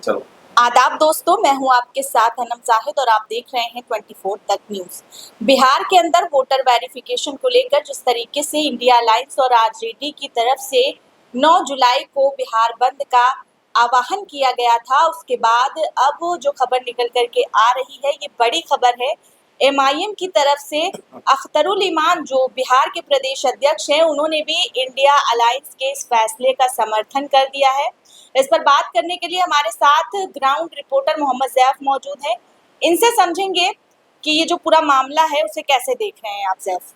चलो। आदाब दोस्तों, मैं हूं आपके साथ अनम जाहिद और आप देख रहे हैं 24 तक न्यूज। बिहार के अंदर वोटर वेरिफिकेशन को लेकर जिस तरीके से इंडिया अलायंस और आरजेडी की तरफ से 9 जुलाई को बिहार बंद का आह्वान किया गया था, उसके बाद अब जो खबर निकल करके आ रही है ये बड़ी खबर है। एमआईएम की तरफ से अख्तरुल इमान जो बिहार के प्रदेश अध्यक्ष हैं, उन्होंने भी इंडिया अलायंस के इस फैसले का समर्थन कर दिया है। इस पर बात करने के लिए हमारे साथ ग्राउंड रिपोर्टर मोहम्मद जैफ मौजूद हैं। इनसे समझेंगे कि ये जो पूरा मामला है उसे कैसे देख रहे हैं आप जैफ।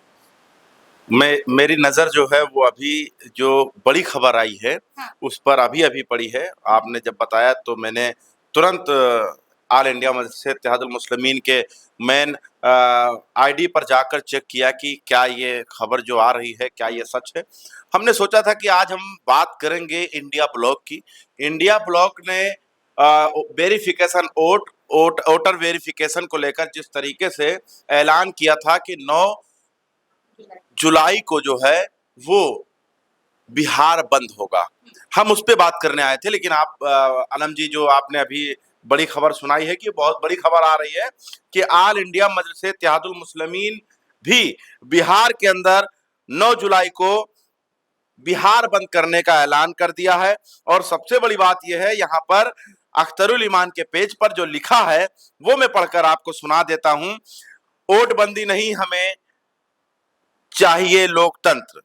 मेरी नज़र जो है वो अभी जो बड़ी खबर आई है हाँ। उस पर अभी पड़ी है। आपने जब बताया तो मैंने तुरंत ऑल इंडिया मजलिस इत्तेहादुल मुस्लिमीन के मेन आईडी पर जाकर चेक किया कि क्या ये खबर जो आ रही है क्या ये सच है। हमने सोचा था कि आज हम बात करेंगे इंडिया ब्लॉक की। इंडिया ब्लॉक ने वेरिफिकेशन वोटर वेरिफिकेशन को लेकर जिस तरीके से ऐलान किया था कि 9 जुलाई को जो है वो बिहार बंद होगा, हम उस पे बात करने आए थे। लेकिन आप अनम जी, जो आपने अभी बड़ी खबर सुनाई है कि बहुत बड़ी खबर आ रही है कि ऑल इंडिया मजलिस इत्तेहादुल मुस्लिमीन भी बिहार के अंदर 9 जुलाई को बिहार बंद करने का ऐलान कर दिया है। और सबसे बड़ी बात यह है, यहाँ पर अख्तरुल ईमान के पेज पर जो लिखा है वो मैं पढ़कर आपको सुना देता हूं। वोटबंदी नहीं, हमें चाहिए लोकतंत्र।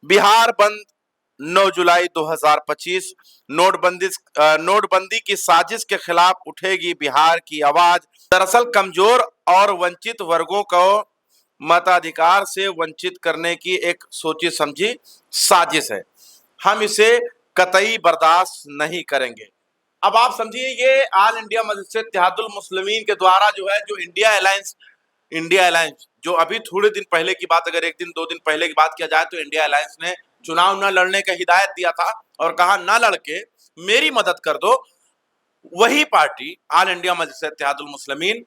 बिहार बंद 9 जुलाई 2025। नोटबंदी की साजिश के खिलाफ उठेगी बिहार की आवाज। दरअसल कमजोर और वंचित वर्गों को मताधिकार से वंचित करने की एक सोची समझी साजिश है, हम इसे कतई बर्दाश्त नहीं करेंगे। अब आप समझिए, ये ऑल इंडिया मजलिस इत्तेहादुल मुस्लिमीन के द्वारा जो है, जो इंडिया अलायंस जो अभी थोड़े दिन पहले की बात, अगर एक दिन दो दिन पहले की बात किया जाए तो इंडिया अलायंस ने चुनाव न लड़ने का हिदायत दिया था और कहा ना लड़के मेरी मदद कर दो। वही पार्टी ऑल इंडिया मजलिस इत्तेहादुल मुस्लिमीन,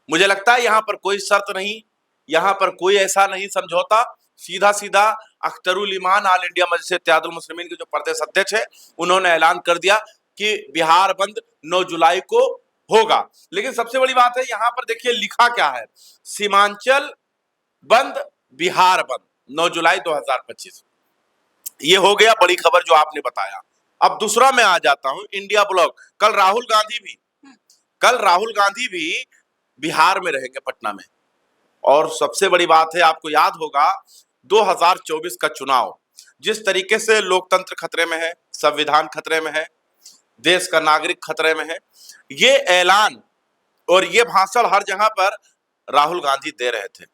मुझे लगता है यहाँ पर कोई शर्त नहीं, यहाँ पर कोई ऐसा नहीं समझौता, सीधा सीधा अख्तरुल ईमान ऑल इंडिया मजलिस इत्तेहादुल मुस्लिमीन के जो प्रदेश अध्यक्ष है उन्होंने ऐलान कर दिया कि बिहार बंद 9 जुलाई को होगा। लेकिन सबसे बड़ी बात है, यहाँ पर देखिए लिखा क्या है, सीमांचल बंद, बिहार बंद 9 जुलाई 2025। ये हो गया बड़ी खबर जो आपने बताया। अब दूसरा मैं आ जाता हूं, इंडिया ब्लॉक। कल राहुल गांधी भी बिहार में रहेंगे, पटना में। और सबसे बड़ी बात है, आपको याद होगा 2024 का चुनाव, जिस तरीके से लोकतंत्र खतरे में है, संविधान खतरे में है, देश का नागरिक खतरे में है, ये ऐलान और ये भाषण हर जगह पर राहुल गांधी दे रहे थे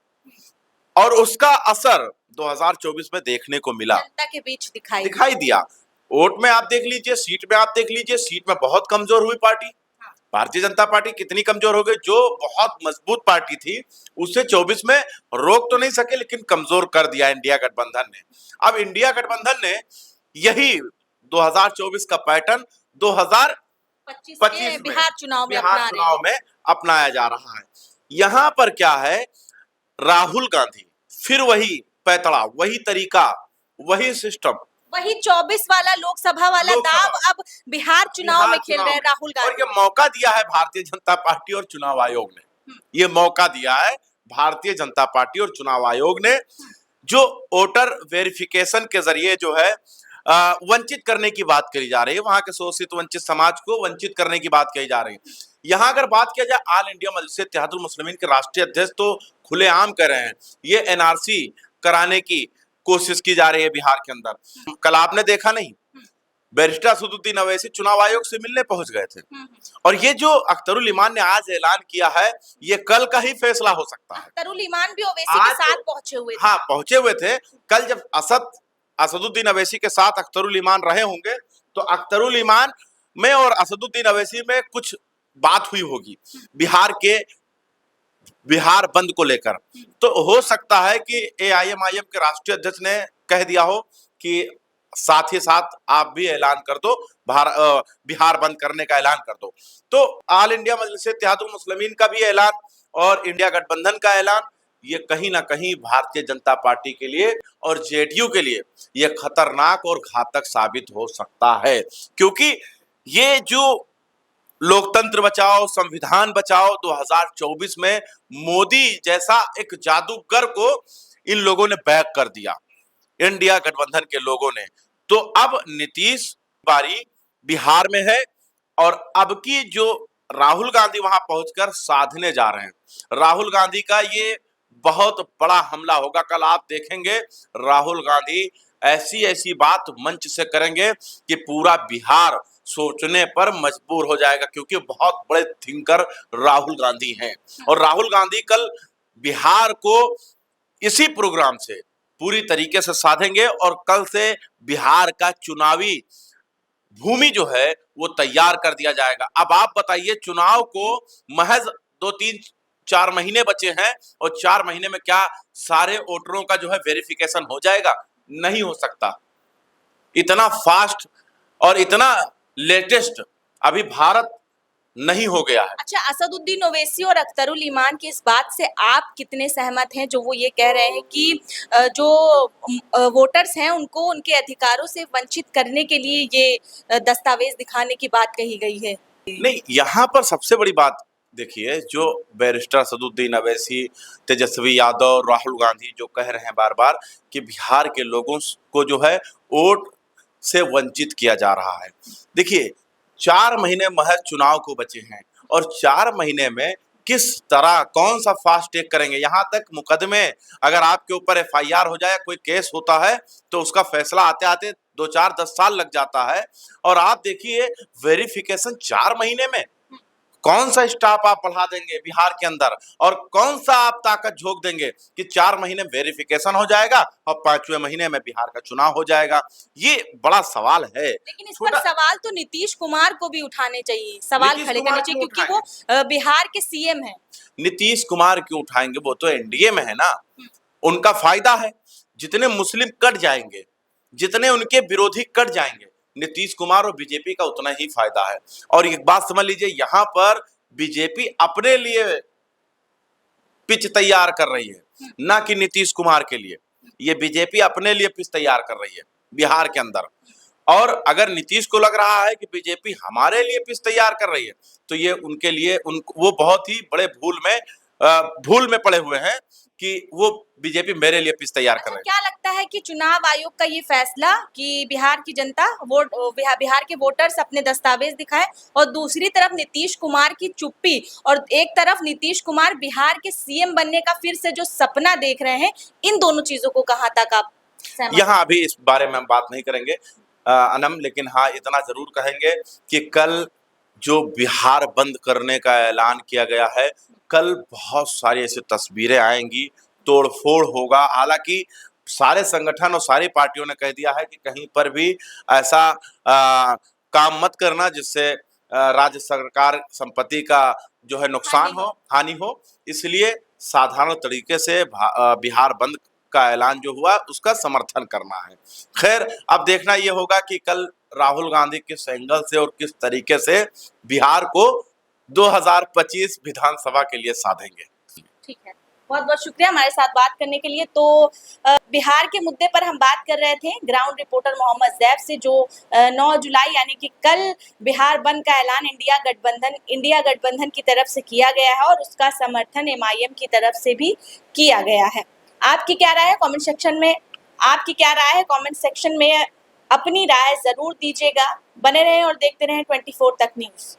और उसका असर 2024 में देखने को मिला, जनता के बीच दिखाई दिया। वोट में आप देख लीजिए, सीट में आप देख लीजिए, सीट में बहुत कमजोर हुई पार्टी। भारतीय जनता पार्टी कितनी कमजोर हो गई, जो बहुत मजबूत पार्टी थी उससे 24 में रोक तो नहीं सके लेकिन कमजोर कर दिया इंडिया गठबंधन ने। अब इंडिया गठबंधन ने यही 2024 का पैटर्न 2025 बिहार चुनाव में अपनाया जा रहा है। यहाँ पर क्या है, राहुल गांधी फिर वही पैतड़ा, वही तरीका, वही सिस्टम, वही 24 वाला लोकसभा वाला दाव अब बिहार चुनाव में खेल रहे हैं राहुल गांधी। और ये मौका दिया है भारतीय जनता पार्टी और चुनाव आयोग ने, ये मौका दिया है भारतीय जनता पार्टी और चुनाव आयोग ने, जो वोटर वेरिफिकेशन के जरिए जो है वंचित करने की बात करी जा रही है, वहां के शोषित वंचित समाज को वंचित करने की बात कही जा रही है। यहाँ अगर बात किया जाए, ऑल इंडिया मजलिस इत्तेहादुल मुस्लिमीन के राष्ट्रीय अध्यक्ष तो खुलेआम कह रहे हैं ये एनआरसी कराने की कोशिश की जा रही है बिहार के अंदर। कल आपने देखा नहीं, बैरिस्टर असदुद्दीन अवैसी चुनाव आयोग से मिलने पहुंच गए थे। और ये जो अख्तरुल ईमान ने आज ऐलान किया है, ये कल का ही फैसला हो सकता है। अख्तरुल ईमान भी ओवैसी के साथ पहुंचे हुए थे। हाँ, पहुंचे हुए थे। कल जब असदुद्दीन अवैसी के साथ अख्तरुल ईमान रहे होंगे तो अख्तरुल ईमान में और असदुद्दीन अवैसी में कुछ बात हुई होगी बिहार बंद को लेकर। तो हो सकता है कि एआईएमआईएम के राष्ट्रीय अध्यक्ष ने कह दिया हो कि साथ ही साथ आप भी ऐलान कर दो, बिहार बंद करने का ऐलान कर दो। तो ऑल इंडिया मजलिस इत्तेहादुल मुस्लिमीन का भी ऐलान और इंडिया गठबंधन का ऐलान, ये कहीं ना कहीं भारतीय जनता पार्टी के लिए और जेडीयू के लिए ये खतरनाक और घातक साबित हो सकता है, क्योंकि ये जो लोकतंत्र बचाओ, संविधान बचाओ 2024 में मोदी जैसा एक जादूगर को इन लोगों ने बैक कर दिया, इंडिया गठबंधन के लोगों ने। तो अब नीतीश बारी बिहार में है और अब की जो राहुल गांधी वहां पहुंचकर साधने जा रहे हैं, राहुल गांधी का ये बहुत बड़ा हमला होगा। कल आप देखेंगे राहुल गांधी ऐसी ऐसी बात मंच से करेंगे कि पूरा बिहार सोचने पर मजबूर हो जाएगा, क्योंकि बहुत बड़े थिंकर राहुल गांधी हैं। और राहुल गांधी कल बिहार को इसी प्रोग्राम से पूरी तरीके से साधेंगे और कल से बिहार का चुनावी भूमि जो है वो तैयार कर दिया जाएगा। अब आप बताइए, चुनाव को महज 2-3-4 महीने बचे हैं और 4 महीने में क्या सारे वोटरों का जो है वेरिफिकेशन हो जाएगा? नहीं हो सकता। इतना फास्ट और इतना लेटेस्ट अभी भारत नहीं हो गया है। अच्छा, असदुद्दीन ओवैसी और अख्तरुल ईमान की इस बात से आप कितने सहमत हैं, जो वो ये कह रहे हैं कि जो वोटर्स हैं उनको उनके अधिकारों से वंचित करने के लिए ये दस्तावेज दिखाने की बात कही गई है? नहीं, यहाँ पर सबसे बड़ी बात देखिए, जो बैरिस्टर असदुद्दीन ओवैसी, तेजस्वी यादव, राहुल गांधी जो कह रहे हैं बार बार कि बिहार के लोगों को जो है वोट से वंचित किया जा रहा है। देखिए, 4 महीने महज चुनाव को बचे हैं और 4 महीने में किस तरह कौन सा फास्ट ट्रैक करेंगे। यहाँ तक मुकदमे, अगर आपके ऊपर एफआईआर हो जाए, कोई केस होता है तो उसका फैसला आते आते 2-4-10 साल लग जाता है। और आप देखिए वेरिफिकेशन 4 महीने में, कौन सा स्टाफ आप बढ़ा देंगे बिहार के अंदर और कौन सा आप ताकत झोंक देंगे कि 4 महीने में वेरिफिकेशन हो जाएगा और 5वें महीने में बिहार का चुनाव हो जाएगा? ये बड़ा सवाल है। लेकिन इस पर सवाल तो नीतीश कुमार को भी उठाने चाहिए, सवाल खड़े करने चाहिए, क्योंकि वो बिहार के सीएम हैं। नीतीश कुमार क्यों उठाएंगे? वो तो एनडीए में है ना, उनका फायदा है। जितने मुस्लिम कट जाएंगे, जितने उनके विरोधी कट जाएंगे, नीतीश कुमार और बीजेपी का उतना ही फायदा है। और एक बात समझ लीजिए, यहाँ पर बीजेपी अपने लिए पिच तैयार कर रही है, ना कि नीतीश कुमार के लिए। ये बीजेपी अपने लिए पिच तैयार कर रही है बिहार के अंदर। और अगर नीतीश को लग रहा है कि बीजेपी हमारे लिए पिच तैयार कर रही है, तो ये उनके लिए वो बहुत ही बड़े भूल में पड़े हुए हैं कि वो बीजेपी मेरे लिए पिच तैयार कर रही है। क्या लगता है कि चुनाव आयोग का ये फैसला कि बिहार की जनता वोट बिहार के वोटर्स अपने दस्तावेज दिखाए और दूसरी तरफ नीतीश कुमार की चुप्पी और एक तरफ नीतीश कुमार बिहार के सीएम बनने का फिर से जो सपना देख रहे हैं, इन दोनों चीजों को कहाँ तक आप यहाँ अभी इस बारे में हम बात नहीं करेंगे अनम, लेकिन हाँ इतना जरूर कहेंगे कि कल जो बिहार बंद करने का ऐलान किया गया है, कल बहुत सारी ऐसी तस्वीरें आएंगी, तोड़फोड़ होगा। हालांकि सारे संगठन और सारी पार्टियों ने कह दिया है कि कहीं पर भी ऐसा काम मत करना जिससे राज्य सरकार संपत्ति का जो है नुकसान हो, हानि हो। इसलिए साधारण तरीके से बिहार बंद का ऐलान जो हुआ उसका समर्थन करना है। खैर, अब देखना ये होगा कि कल राहुल गांधी किस एंगल से और किस तरीके से बिहार को 2025 विधानसभा के लिए साधेंगे। ठीक है, बहुत बहुत शुक्रिया हमारे साथ बात करने के लिए। तो बिहार के मुद्दे पर हम बात कर रहे थे ग्राउंड रिपोर्टर मोहम्मद जैफ से, जो 9 जुलाई यानी कि कल बिहार बंद का ऐलान इंडिया गठबंधन की तरफ से किया गया है और उसका समर्थन एमआईएम की तरफ से भी किया गया है। आपकी क्या राय है कमेंट सेक्शन में अपनी राय जरूर दीजिएगा। बने रहें और देखते रहें 24 तक न्यूज़।